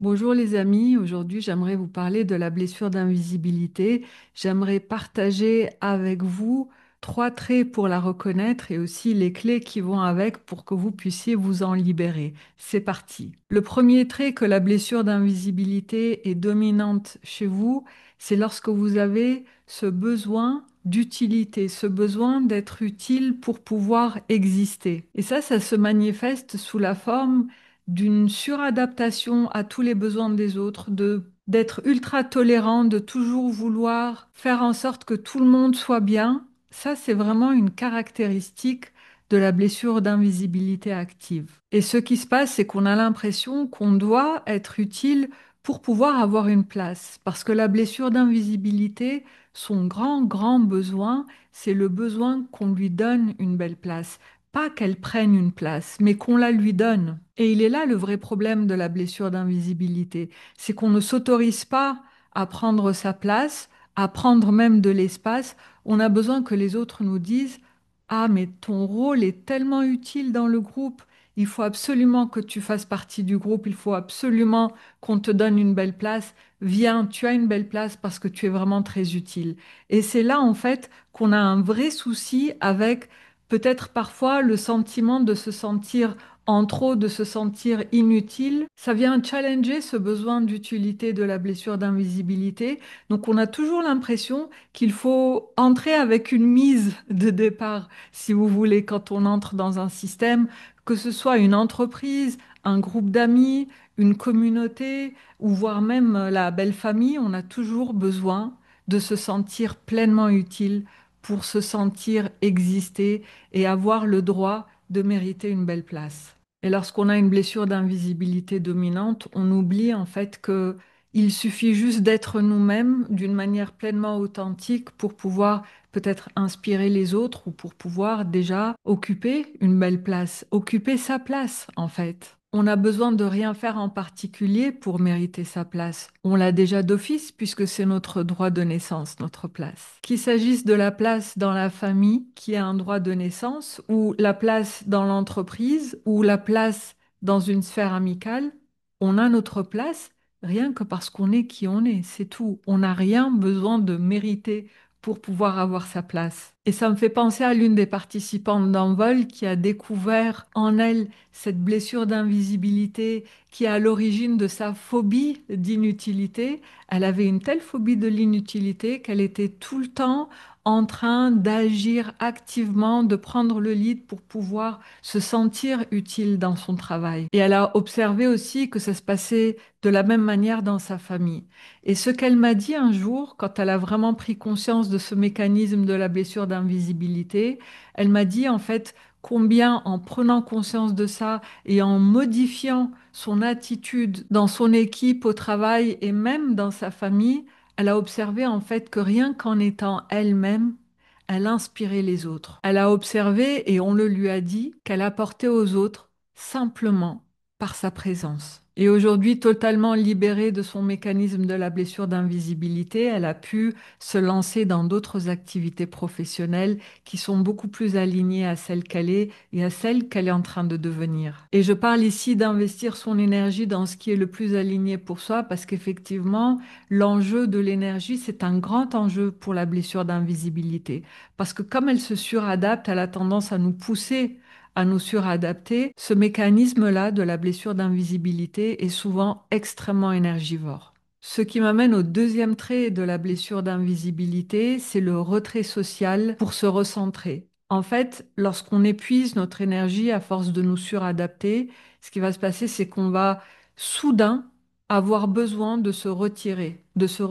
Bonjour les amis, aujourd'hui j'aimerais vous parler de la blessure d'invisibilité. J'aimerais partager avec vous trois traits pour la reconnaître et aussi les clés qui vont avec pour que vous puissiez vous en libérer. C'est parti. Le premier trait que la blessure d'invisibilité est dominante chez vous, c'est lorsque vous avez ce besoin d'utilité, ce besoin d'être utile pour pouvoir exister. Et ça se manifeste sous la forme d'une suradaptation à tous les besoins des autres, d'être ultra tolérant, de toujours vouloir faire en sorte que tout le monde soit bien. Ça, c'est vraiment une caractéristique de la blessure d'invisibilité active. Et ce qui se passe, c'est qu'on a l'impression qu'on doit être utile pour pouvoir avoir une place. Parce que la blessure d'invisibilité, son grand besoin, c'est le besoin qu'on lui donne une belle place. Pas qu'elle prenne une place, mais qu'on la lui donne. Et il est là le vrai problème de la blessure d'invisibilité, c'est qu'on ne s'autorise pas à prendre sa place, à prendre même de l'espace. On a besoin que les autres nous disent, ah, mais ton rôle est tellement utile dans le groupe, il faut absolument que tu fasses partie du groupe, il faut absolument qu'on te donne une belle place. Viens, tu as une belle place parce que tu es vraiment très utile. Et c'est là, en fait, qu'on a un vrai souci avec peut-être parfois le sentiment de se sentir en trop, de se sentir inutile. Ça vient challenger ce besoin d'utilité de la blessure d'invisibilité. Donc on a toujours l'impression qu'il faut entrer avec une mise de départ, si vous voulez, quand on entre dans un système, que ce soit une entreprise, un groupe d'amis, une communauté, ou voire même la belle famille, on a toujours besoin de se sentir pleinement utile pour se sentir exister et avoir le droit de mériter une belle place. Et lorsqu'on a une blessure d'invisibilité dominante, on oublie en fait que il suffit juste d'être nous-mêmes d'une manière pleinement authentique pour pouvoir peut-être inspirer les autres ou pour pouvoir déjà occuper une belle place, occuper sa place en fait. On n'a besoin de rien faire en particulier pour mériter sa place. On l'a déjà d'office puisque c'est notre droit de naissance, notre place. Qu'il s'agisse de la place dans la famille, qui est un droit de naissance, ou la place dans l'entreprise, ou la place dans une sphère amicale, on a notre place rien que parce qu'on est qui on est, c'est tout. On n'a rien besoin de mériter pour pouvoir avoir sa place. Et ça me fait penser à l'une des participantes d'Envol qui a découvert en elle cette blessure d'invisibilité qui est à l'origine de sa phobie d'inutilité. Elle avait une telle phobie de l'inutilité qu'elle était tout le temps en train d'agir activement, de prendre le lead pour pouvoir se sentir utile dans son travail. Et elle a observé aussi que ça se passait de la même manière dans sa famille. Et ce qu'elle m'a dit un jour, quand elle a vraiment pris conscience de ce mécanisme de la blessure d'invisibilité, elle m'a dit en fait combien en prenant conscience de ça et en modifiant son attitude dans son équipe, au travail et même dans sa famille, elle a observé en fait que rien qu'en étant elle-même, elle inspirait les autres. Elle a observé, et on le lui a dit, qu'elle apportait aux autres simplement par sa présence. Et aujourd'hui, totalement libérée de son mécanisme de la blessure d'invisibilité, elle a pu se lancer dans d'autres activités professionnelles qui sont beaucoup plus alignées à celle qu'elle est et à celle qu'elle est en train de devenir. Et je parle ici d'investir son énergie dans ce qui est le plus aligné pour soi parce qu'effectivement, l'enjeu de l'énergie, c'est un grand enjeu pour la blessure d'invisibilité. Parce que comme elle se suradapte, elle a tendance à nous pousser à nous suradapter. Ce mécanisme-là de la blessure d'invisibilité est souvent extrêmement énergivore. Ce qui m'amène au deuxième trait de la blessure d'invisibilité, c'est le retrait social pour se recentrer. En fait, lorsqu'on épuise notre énergie à force de nous suradapter, ce qui va se passer, c'est qu'on va soudain avoir besoin de se retirer, de se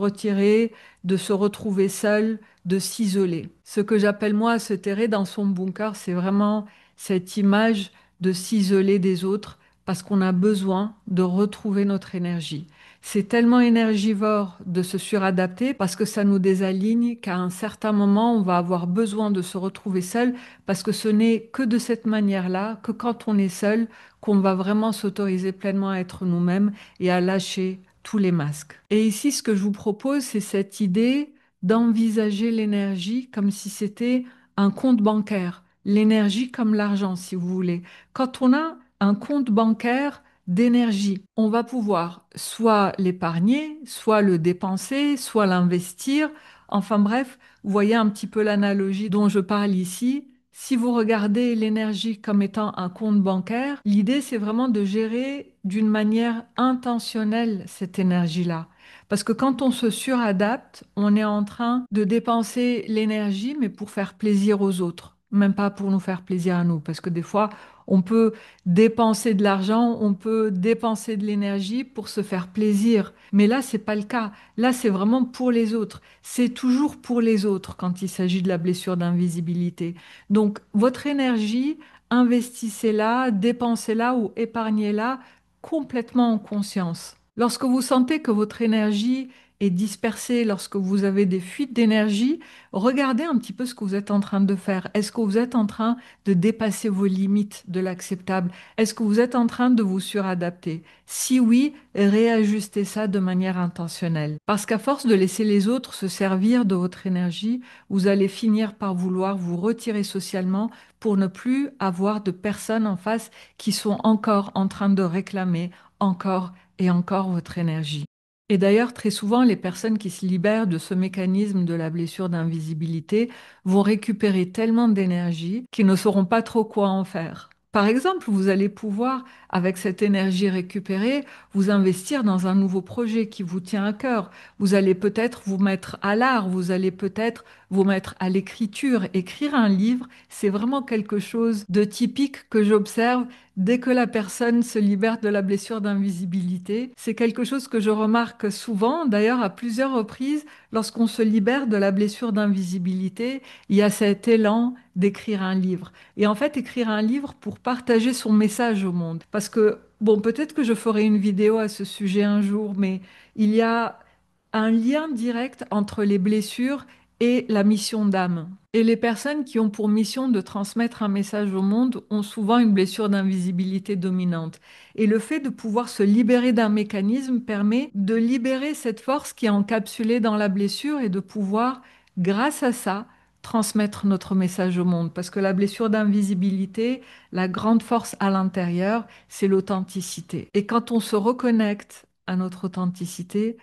retrouver seul, de s'isoler. Ce que j'appelle moi se terrer dans son bunker, c'est vraiment cette image de s'isoler des autres parce qu'on a besoin de retrouver notre énergie. C'est tellement énergivore de se suradapter parce que ça nous désaligne qu'à un certain moment, on va avoir besoin de se retrouver seul parce que ce n'est que de cette manière-là, que quand on est seul, qu'on va vraiment s'autoriser pleinement à être nous-mêmes et à lâcher tous les masques. Et ici, ce que je vous propose, c'est cette idée d'envisager l'énergie comme si c'était un compte bancaire. L'énergie comme l'argent, si vous voulez. Quand on a un compte bancaire, d'énergie. On va pouvoir soit l'épargner, soit le dépenser, soit l'investir. Enfin bref, vous voyez un petit peu l'analogie dont je parle ici. Si vous regardez l'énergie comme étant un compte bancaire, l'idée c'est vraiment de gérer d'une manière intentionnelle cette énergie-là. Parce que quand on se suradapte, on est en train de dépenser l'énergie, mais pour faire plaisir aux autres, même pas pour nous faire plaisir à nous. Parce que des fois, on peut dépenser de l'argent, on peut dépenser de l'énergie pour se faire plaisir. Mais là, c'est pas le cas. Là, c'est vraiment pour les autres. C'est toujours pour les autres quand il s'agit de la blessure d'invisibilité. Donc, votre énergie, investissez-la, dépensez-la ou épargnez-la complètement en conscience. Lorsque vous sentez que votre énergie est dispersée, lorsque vous avez des fuites d'énergie, regardez un petit peu ce que vous êtes en train de faire. Est-ce que vous êtes en train de dépasser vos limites de l'acceptable? Est-ce que vous êtes en train de vous suradapter? Si oui, réajustez ça de manière intentionnelle. Parce qu'à force de laisser les autres se servir de votre énergie, vous allez finir par vouloir vous retirer socialement pour ne plus avoir de personnes en face qui sont encore en train de réclamer encore et encore votre énergie. Et d'ailleurs, très souvent, les personnes qui se libèrent de ce mécanisme de la blessure d'invisibilité vont récupérer tellement d'énergie qu'ils ne sauront pas trop quoi en faire. Par exemple, vous allez pouvoir, avec cette énergie récupérée, vous investir dans un nouveau projet qui vous tient à cœur. Vous allez peut-être vous mettre à l'art, vous allez peut-être vous mettre à l'écriture. Écrire un livre, c'est vraiment quelque chose de typique que j'observe dès que la personne se libère de la blessure d'invisibilité. C'est quelque chose que je remarque souvent, d'ailleurs à plusieurs reprises, lorsqu'on se libère de la blessure d'invisibilité, il y a cet élan d'écrire un livre. Et en fait, écrire un livre pour partager son message au monde. Parce que, bon, peut-être que je ferai une vidéo à ce sujet un jour, mais il y a un lien direct entre les blessures et la mission d'âme. Et les personnes qui ont pour mission de transmettre un message au monde ont souvent une blessure d'invisibilité dominante. Et le fait de pouvoir se libérer d'un mécanisme permet de libérer cette force qui est encapsulée dans la blessure et de pouvoir, grâce à ça, transmettre notre message au monde. Parce que la blessure d'invisibilité, la grande force à l'intérieur, c'est l'authenticité. Et quand on se reconnecte à notre authenticité,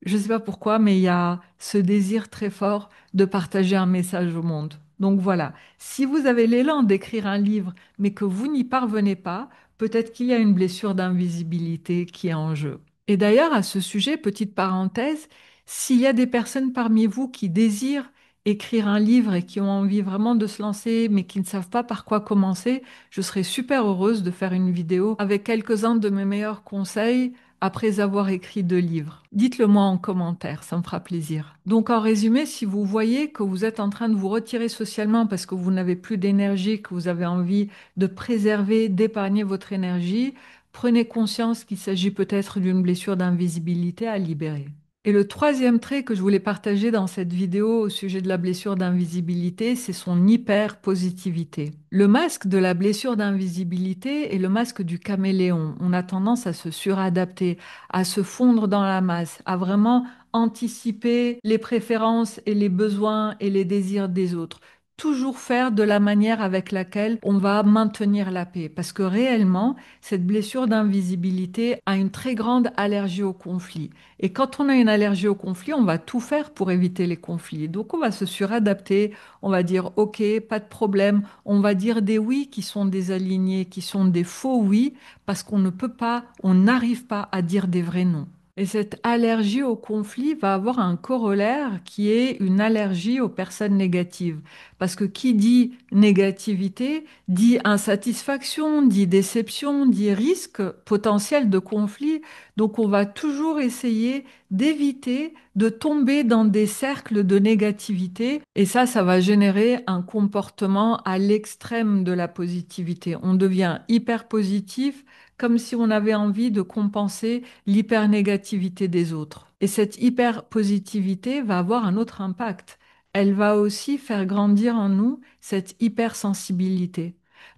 je ne sais pas pourquoi, mais il y a ce désir très fort de partager un message au monde. Donc voilà, si vous avez l'élan d'écrire un livre, mais que vous n'y parvenez pas, peut-être qu'il y a une blessure d'invisibilité qui est en jeu. Et d'ailleurs, à ce sujet, petite parenthèse, s'il y a des personnes parmi vous qui désirent écrire un livre et qui ont envie vraiment de se lancer, mais qui ne savent pas par quoi commencer, je serais super heureuse de faire une vidéo avec quelques-uns de mes meilleurs conseils après avoir écrit 2 livres. Dites-le moi en commentaire, ça me fera plaisir. Donc en résumé, si vous voyez que vous êtes en train de vous retirer socialement parce que vous n'avez plus d'énergie, que vous avez envie de préserver, d'épargner votre énergie, prenez conscience qu'il s'agit peut-être d'une blessure d'invisibilité à libérer. Et le troisième trait que je voulais partager dans cette vidéo au sujet de la blessure d'invisibilité, c'est son hyper-positivité. Le masque de la blessure d'invisibilité est le masque du caméléon. On a tendance à se suradapter, à se fondre dans la masse, à vraiment anticiper les préférences et les besoins et les désirs des autres. Toujours faire de la manière avec laquelle on va maintenir la paix. Parce que réellement, cette blessure d'invisibilité a une très grande allergie au conflit. Et quand on a une allergie au conflit, on va tout faire pour éviter les conflits. Donc on va se suradapter, on va dire OK, pas de problème, on va dire des oui qui sont des alignés, qui sont des faux oui, parce qu'on ne peut pas, on n'arrive pas à dire des vrais non. Et cette allergie au conflit va avoir un corollaire qui est une allergie aux personnes négatives. Parce que qui dit négativité dit insatisfaction, dit déception, dit risque potentiel de conflit. Donc on va toujours essayer d'éviter de tomber dans des cercles de négativité. Et ça va générer un comportement à l'extrême de la positivité. On devient hyper positif comme si on avait envie de compenser l'hypernégativité des autres. Et cette hyperpositivité va avoir un autre impact. Elle va aussi faire grandir en nous cette hypersensibilité.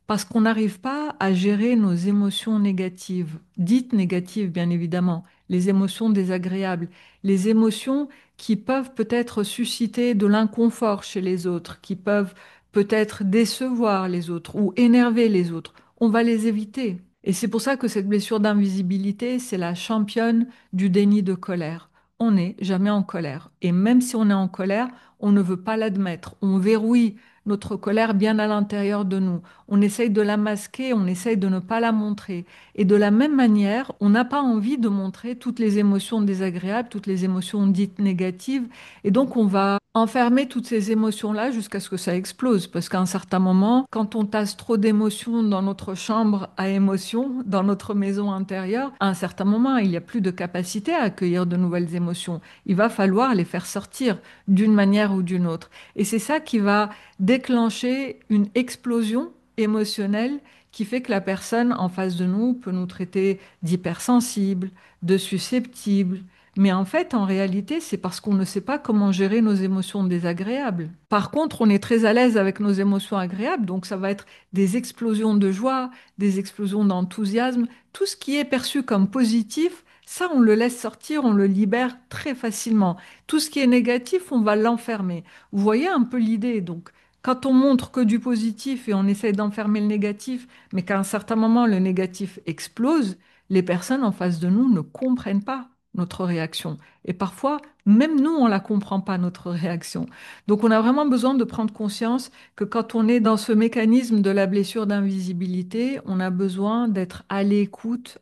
Parce qu'on n'arrive pas à gérer nos émotions négatives, dites négatives bien évidemment, les émotions désagréables, les émotions qui peuvent peut-être susciter de l'inconfort chez les autres, qui peuvent peut-être décevoir les autres ou énerver les autres. On va les éviter. Et c'est pour ça que cette blessure d'invisibilité, c'est la championne du déni de colère. On n'est jamais en colère. Et même si on est en colère, on ne veut pas l'admettre. On verrouille notre colère bien à l'intérieur de nous. On essaye de la masquer, on essaye de ne pas la montrer. Et de la même manière, on n'a pas envie de montrer toutes les émotions désagréables, toutes les émotions dites négatives. Et donc, on va enfermer toutes ces émotions-là jusqu'à ce que ça explose. Parce qu'à un certain moment, quand on tasse trop d'émotions dans notre chambre à émotions, dans notre maison intérieure, à un certain moment, il n'y a plus de capacité à accueillir de nouvelles émotions. Il va falloir les faire sortir d'une manière ou d'une autre. Et c'est ça qui va déclencher une explosion émotionnelle qui fait que la personne en face de nous peut nous traiter d'hypersensible, de susceptible, mais en fait, en réalité, c'est parce qu'on ne sait pas comment gérer nos émotions désagréables. Par contre, on est très à l'aise avec nos émotions agréables, donc ça va être des explosions de joie, des explosions d'enthousiasme, tout ce qui est perçu comme positif, ça, on le laisse sortir, on le libère très facilement. Tout ce qui est négatif, on va l'enfermer. Vous voyez un peu l'idée, donc. Quand on montre que du positif et on essaie d'enfermer le négatif, mais qu'à un certain moment le négatif explose, les personnes en face de nous ne comprennent pas notre réaction. Et parfois, même nous, on ne la comprend pas, notre réaction. Donc, on a vraiment besoin de prendre conscience que quand on est dans ce mécanisme de la blessure d'invisibilité, on a besoin d'être à l'écoute,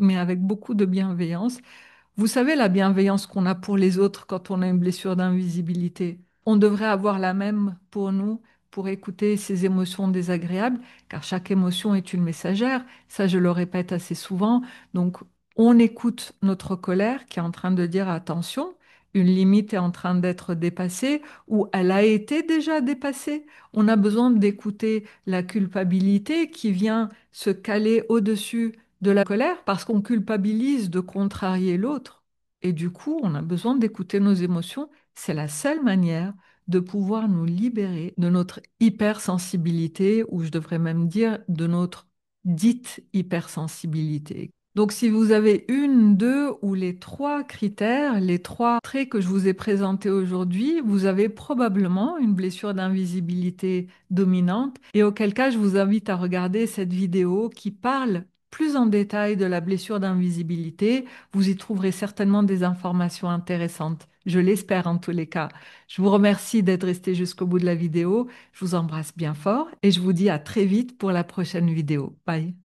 mais avec beaucoup de bienveillance. Vous savez, la bienveillance qu'on a pour les autres quand on a une blessure d'invisibilité, on devrait avoir la même pour nous, pour écouter ces émotions désagréables, car chaque émotion est une messagère. Ça, je le répète assez souvent. Donc, on écoute notre colère qui est en train de dire attention, une limite est en train d'être dépassée ou elle a été déjà dépassée. On a besoin d'écouter la culpabilité qui vient se caler au-dessus de la colère parce qu'on culpabilise de contrarier l'autre. Et du coup, on a besoin d'écouter nos émotions. C'est la seule manière de pouvoir nous libérer de notre hypersensibilité, ou je devrais même dire de notre dite hypersensibilité. Donc, si vous avez une, deux ou les trois critères, les trois traits que je vous ai présentés aujourd'hui, vous avez probablement une blessure d'invisibilité dominante. Et auquel cas, je vous invite à regarder cette vidéo qui parle plus en détail de la blessure d'invisibilité. Vous y trouverez certainement des informations intéressantes. Je l'espère en tous les cas. Je vous remercie d'être resté jusqu'au bout de la vidéo. Je vous embrasse bien fort et je vous dis à très vite pour la prochaine vidéo. Bye.